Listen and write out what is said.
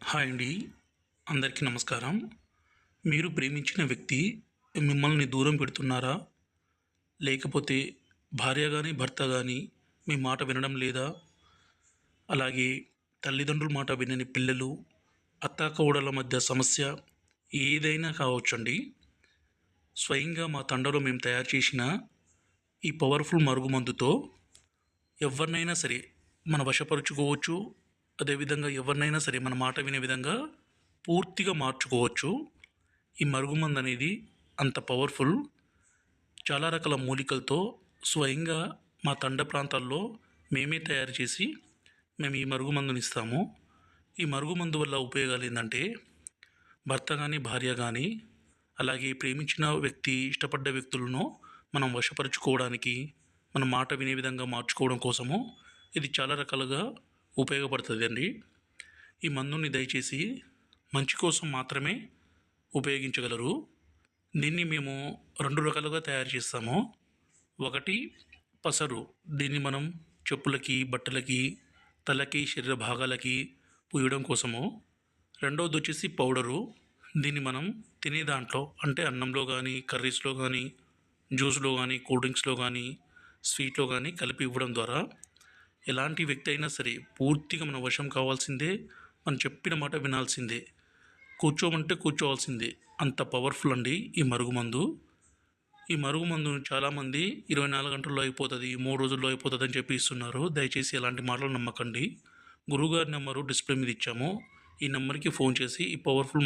Hi అండి. అందరికీ నమస్కారం. మీరు ప్రేమించిన వ్యక్తి మిమ్మల్ని దూరం పెడుతున్నారా? లేకపోతే భార్య గాని, భర్త గాని మీ మాట వినడం లేదా? అలాగే తల్లిదండ్రుల మాట వినని పిల్లలు, అత్తాకోడళ్ళ మధ్య సమస్య ఏదైనా కావచ్చండి. స్వయంగా మా తండలో మేము తయారు చేసిన ఈ పవర్‌ఫుల్ మరుగుమందుతో ఎవరినైనా సరే మన వశపరుచుకోవచ్చు. అదేవిధంగా ఎవరినైనా సరే మన మాట వినే విధంగా పూర్తిగా మార్చుకోవచ్చు. ఈ మరుగుమందు అనేది అంత పవర్ఫుల్. చాలా రకాల మూలికలతో స్వయంగా మా తండ ప్రాంతాల్లో మేమే తయారు చేసి మేము ఈ మరుగుమందుని ఇస్తాము. ఈ మరుగుమందు వల్ల ఉపయోగాలు ఏంటంటే భర్త కానీ, భార్య కానీ, అలాగే ప్రేమించిన వ్యక్తి, ఇష్టపడ్డ వ్యక్తులను మనం వశపరుచుకోవడానికి, మన మాట వినే విధంగా మార్చుకోవడం కోసము ఇది చాలా రకాలుగా ఉపయోగపడుతుందండి. ఈ మందుని దయచేసి మంచి కోసం మాత్రమే ఉపయోగించగలరు. దీన్ని మేము 2 రకాలుగా తయారు చేస్తాము. ఒకటి పసరు. దీన్ని మనం చెప్పులకి, బట్టలకి, తలకి, శరీర భాగాలకి పూయడం కోసము. రెండవది వచ్చేసి పౌడరు. దీన్ని మనం తినే దాంట్లో అంటే అన్నంలో కానీ, కర్రీస్లో కానీ, జ్యూస్లో కానీ, కూల్ డ్రింక్స్లో కానీ, స్వీట్లో కానీ కలిపి ఇవ్వడం ద్వారా ఎలాంటి వ్యక్తి అయినా సరే పూర్తిగా మన వశం కావాల్సిందే. మనం చెప్పిన మాట వినాల్సిందే. కూర్చోమంటే కూర్చోవాల్సిందే. అంత పవర్ఫుల్ అండి ఈ మరుగుమందు. ఈ మరుగుమందును చాలామంది 24 గంటల్లో అయిపోతుంది, 3 రోజుల్లో అయిపోతుంది అని చెప్పి ఇస్తున్నారు. దయచేసి ఎలాంటి మాటలు నమ్మకండి. గురువుగారి నెంబరు డిస్ప్లే మీద ఇచ్చాము. ఈ నెంబర్కి ఫోన్ చేసి ఈ పవర్ఫుల్